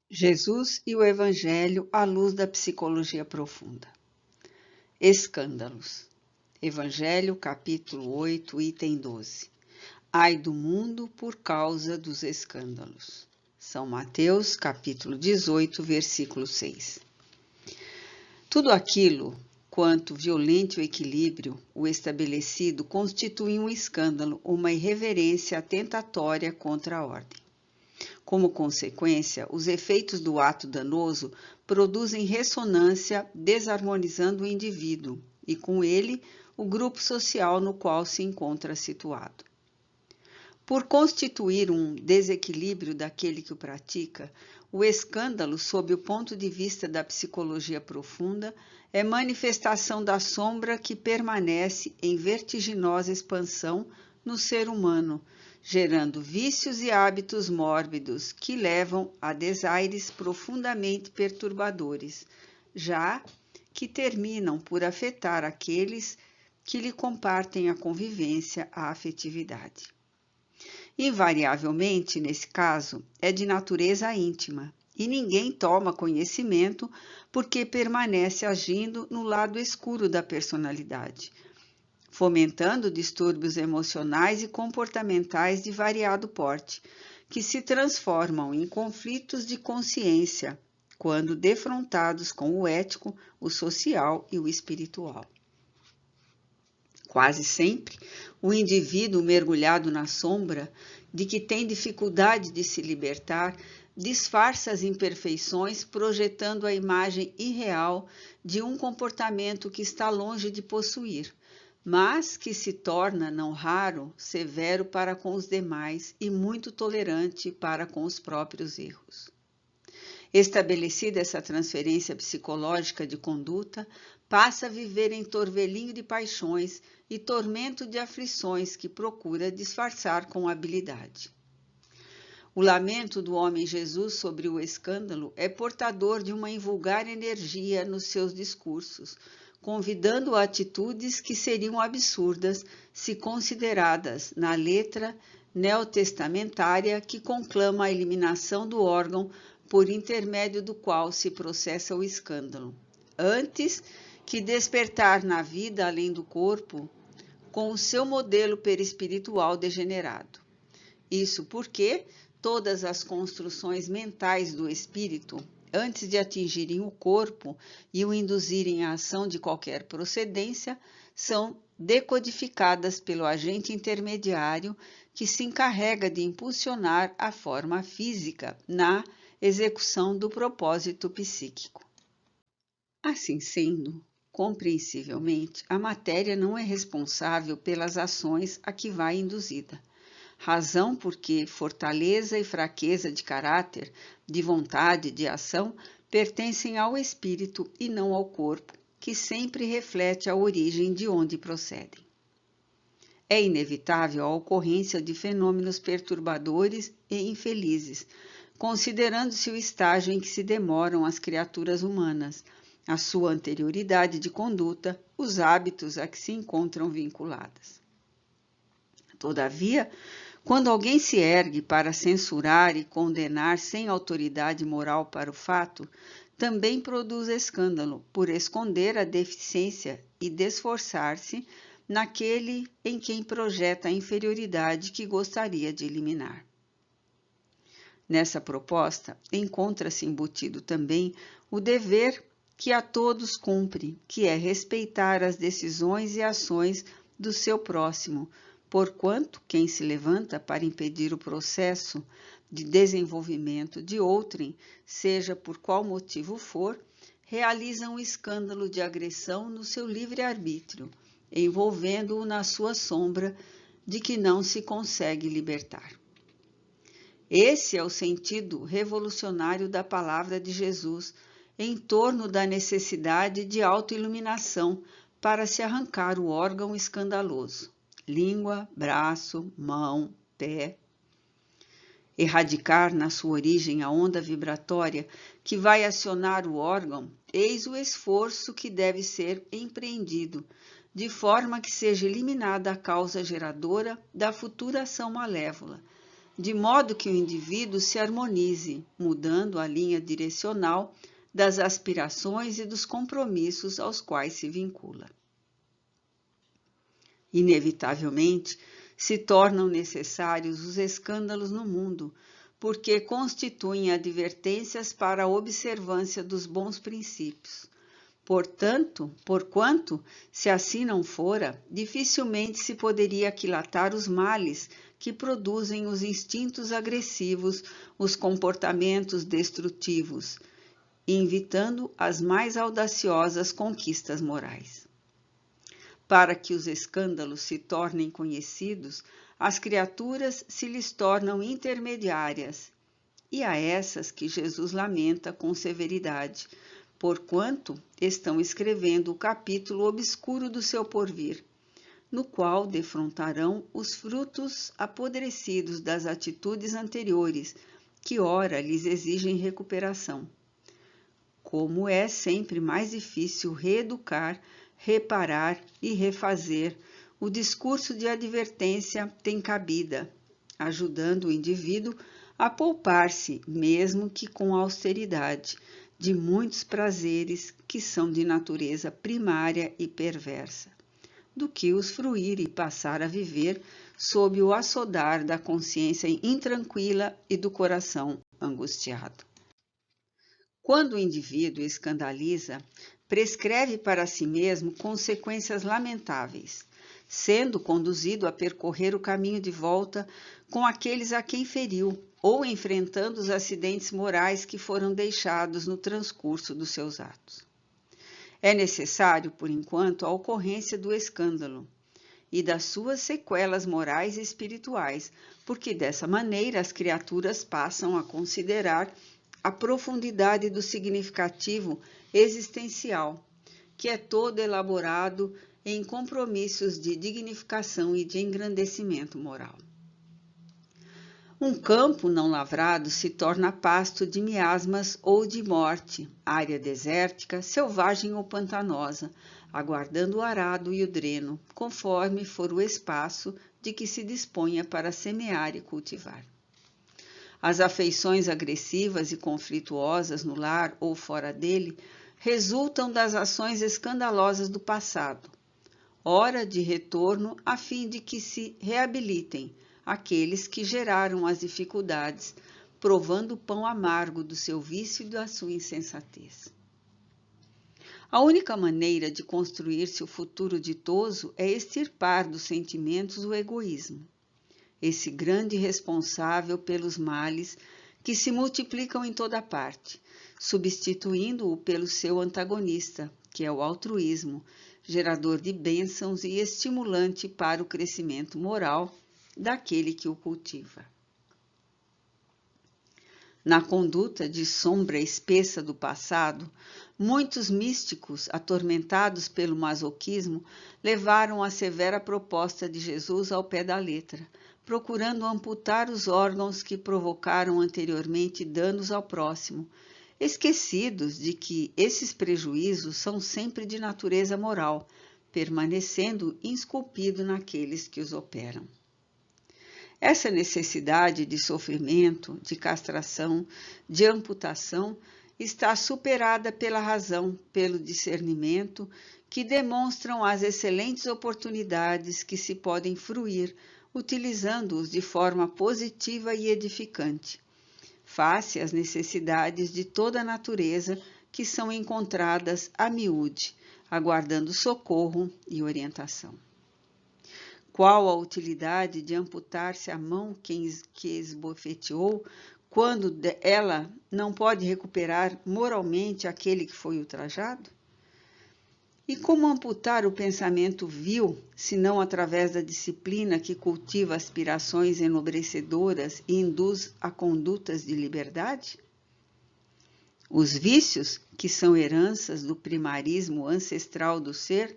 Jesus e o Evangelho à luz da psicologia profunda. Escândalos. Evangelho, capítulo 8, item 12. Ai do mundo por causa dos escândalos. São Mateus, capítulo 18, versículo 6. Tudo aquilo quanto violente o equilíbrio, o estabelecido, constitui um escândalo, uma irreverência atentatória contra a ordem. Como consequência, os efeitos do ato danoso produzem ressonância, desarmonizando o indivíduo e, com ele, o grupo social no qual se encontra situado. Por constituir um desequilíbrio daquele que o pratica, o escândalo, sob o ponto de vista da psicologia profunda, é manifestação da sombra que permanece em vertiginosa expansão no ser humano, gerando vícios e hábitos mórbidos que levam a desaires profundamente perturbadores, já que terminam por afetar aqueles que lhe compartem a convivência, a afetividade. Invariavelmente, nesse caso, é de natureza íntima e ninguém toma conhecimento porque permanece agindo no lado escuro da personalidade, fomentando distúrbios emocionais e comportamentais de variado porte, que se transformam em conflitos de consciência quando defrontados com o ético, o social e o espiritual. Quase sempre, o indivíduo mergulhado na sombra, de que tem dificuldade de se libertar, disfarça as imperfeições, projetando a imagem irreal de um comportamento que está longe de possuir, mas que se torna, não raro, severo para com os demais e muito tolerante para com os próprios erros. Estabelecida essa transferência psicológica de conduta, passa a viver em torvelinho de paixões e tormento de aflições que procura disfarçar com habilidade. O lamento do homem Jesus sobre o escândalo é portador de uma invulgar energia nos seus discursos, convidando a atitudes que seriam absurdas se consideradas na letra neotestamentária que conclama a eliminação do órgão por intermédio do qual se processa o escândalo, antes que despertar na vida além do corpo com o seu modelo perispiritual degenerado. Isso porque todas as construções mentais do espírito, antes de atingirem o corpo e o induzirem à ação de qualquer procedência, são decodificadas pelo agente intermediário que se encarrega de impulsionar a forma física na execução do propósito psíquico. Assim sendo, compreensivelmente, a matéria não é responsável pelas ações a que vai induzida, razão porque fortaleza e fraqueza de caráter, de vontade, de ação, pertencem ao espírito e não ao corpo, que sempre reflete a origem de onde procedem. É inevitável a ocorrência de fenômenos perturbadores e infelizes, considerando-se o estágio em que se demoram as criaturas humanas, a sua anterioridade de conduta, os hábitos a que se encontram vinculadas. Todavia, quando alguém se ergue para censurar e condenar sem autoridade moral para o fato, também produz escândalo por esconder a deficiência e desforçar-se naquele em quem projeta a inferioridade que gostaria de eliminar. Nessa proposta, encontra-se embutido também o dever que a todos cumpre, que é respeitar as decisões e ações do seu próximo, porquanto quem se levanta para impedir o processo de desenvolvimento de outrem, seja por qual motivo for, realiza um escândalo de agressão no seu livre-arbítrio, envolvendo-o na sua sombra de que não se consegue libertar. Esse é o sentido revolucionário da palavra de Jesus em torno da necessidade de autoiluminação para se arrancar o órgão escandaloso, língua, braço, mão, pé. Erradicar na sua origem a onda vibratória que vai acionar o órgão, eis o esforço que deve ser empreendido, de forma que seja eliminada a causa geradora da futura ação malévola, de modo que o indivíduo se harmonize, mudando a linha direcional das aspirações e dos compromissos aos quais se vincula. Inevitavelmente, se tornam necessários os escândalos no mundo, porque constituem advertências para a observância dos bons princípios. Porquanto, se assim não fora, dificilmente se poderia aquilatar os males que produzem os instintos agressivos, os comportamentos destrutivos, invitando as mais audaciosas conquistas morais. Para que os escândalos se tornem conhecidos, as criaturas se lhes tornam intermediárias, e a essas que Jesus lamenta com severidade, porquanto estão escrevendo o capítulo obscuro do seu porvir, no qual defrontarão os frutos apodrecidos das atitudes anteriores, que ora lhes exigem recuperação. Como é sempre mais difícil reeducar, reparar e refazer, o discurso de advertência tem cabida, ajudando o indivíduo a poupar-se, mesmo que com austeridade, de muitos prazeres que são de natureza primária e perversa, do que os fruir e passar a viver sob o açodar da consciência intranquila e do coração angustiado. Quando o indivíduo escandaliza, prescreve para si mesmo consequências lamentáveis, sendo conduzido a percorrer o caminho de volta com aqueles a quem feriu, ou enfrentando os acidentes morais que foram deixados no transcurso dos seus atos. É necessário, por enquanto, a ocorrência do escândalo e das suas sequelas morais e espirituais, porque dessa maneira as criaturas passam a considerar a profundidade do significativo existencial, que é todo elaborado em compromissos de dignificação e de engrandecimento moral. Um campo não lavrado se torna pasto de miasmas ou de morte, área desértica, selvagem ou pantanosa, aguardando o arado e o dreno, conforme for o espaço de que se disponha para semear e cultivar. As afeições agressivas e conflituosas no lar ou fora dele resultam das ações escandalosas do passado, hora de retorno a fim de que se reabilitem aqueles que geraram as dificuldades, provando o pão amargo do seu vício e da sua insensatez. A única maneira de construir-se o futuro ditoso é extirpar dos sentimentos o egoísmo, esse grande responsável pelos males que se multiplicam em toda parte, substituindo-o pelo seu antagonista, que é o altruísmo, gerador de bênçãos e estimulante para o crescimento moral daquele que o cultiva. Na conduta de sombra espessa do passado, muitos místicos, atormentados pelo masoquismo, levaram a severa proposta de Jesus ao pé da letra, procurando amputar os órgãos que provocaram anteriormente danos ao próximo, esquecidos de que esses prejuízos são sempre de natureza moral, permanecendo esculpidos naqueles que os operam. Essa necessidade de sofrimento, de castração, de amputação, está superada pela razão, pelo discernimento, que demonstram as excelentes oportunidades que se podem fruir, utilizando-os de forma positiva e edificante, face às necessidades de toda a natureza que são encontradas a miúde, aguardando socorro e orientação. Qual a utilidade de amputar-se a mão que esbofeteou, quando ela não pode recuperar moralmente aquele que foi ultrajado? E como amputar o pensamento vil, se não através da disciplina que cultiva aspirações enobrecedoras e induz a condutas de liberdade? Os vícios, que são heranças do primarismo ancestral do ser,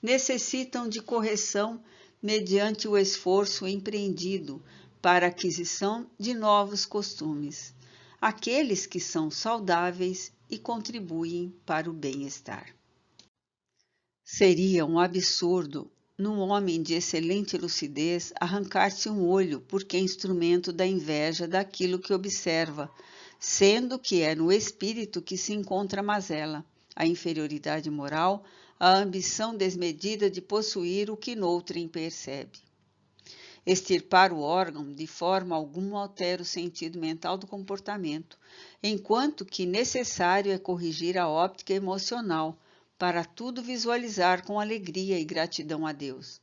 necessitam de correção mediante o esforço empreendido para a aquisição de novos costumes, aqueles que são saudáveis e contribuem para o bem-estar. Seria um absurdo num homem de excelente lucidez, arrancar-se um olho, porque é instrumento da inveja daquilo que observa, sendo que é no espírito que se encontra a mazela, a inferioridade moral, a ambição desmedida de possuir o que noutrem percebe. Extirpar o órgão de forma alguma altera o sentido mental do comportamento, enquanto que necessário é corrigir a óptica emocional, para tudo visualizar com alegria e gratidão a Deus.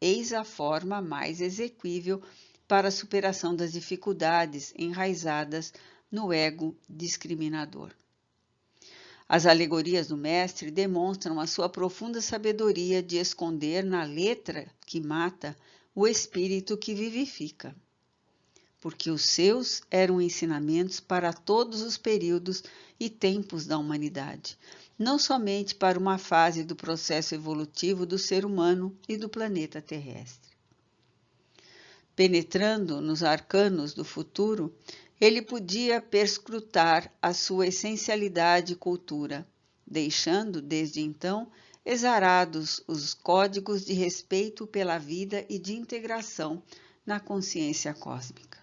Eis a forma mais exequível para a superação das dificuldades enraizadas no ego discriminador. As alegorias do mestre demonstram a sua profunda sabedoria de esconder na letra que mata o espírito que vivifica, porque os seus eram ensinamentos para todos os períodos e tempos da humanidade, não somente para uma fase do processo evolutivo do ser humano e do planeta terrestre. Penetrando nos arcanos do futuro, ele podia perscrutar a sua essencialidade e cultura, deixando, desde então, exarados os códigos de respeito pela vida e de integração na consciência cósmica.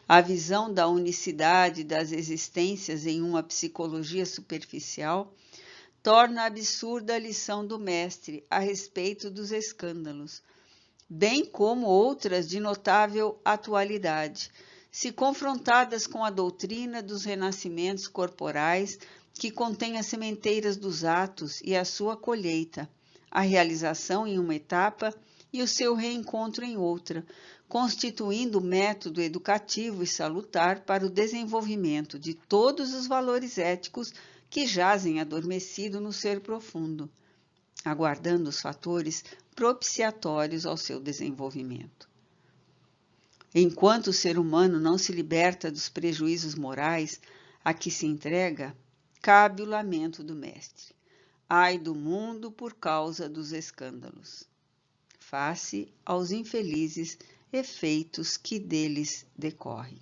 A visão da unicidade das existências em uma psicologia superficial torna absurda a lição do mestre a respeito dos escândalos, bem como outras de notável atualidade, se confrontadas com a doutrina dos renascimentos corporais, que contém as sementeiras dos atos e a sua colheita, a realização em uma etapa e o seu reencontro em outra, constituindo método educativo e salutar para o desenvolvimento de todos os valores éticos que jazem adormecido no ser profundo, aguardando os fatores propiciatórios ao seu desenvolvimento. Enquanto o ser humano não se liberta dos prejuízos morais a que se entrega, cabe o lamento do mestre. Ai do mundo por causa dos escândalos, face aos infelizes efeitos que deles decorrem.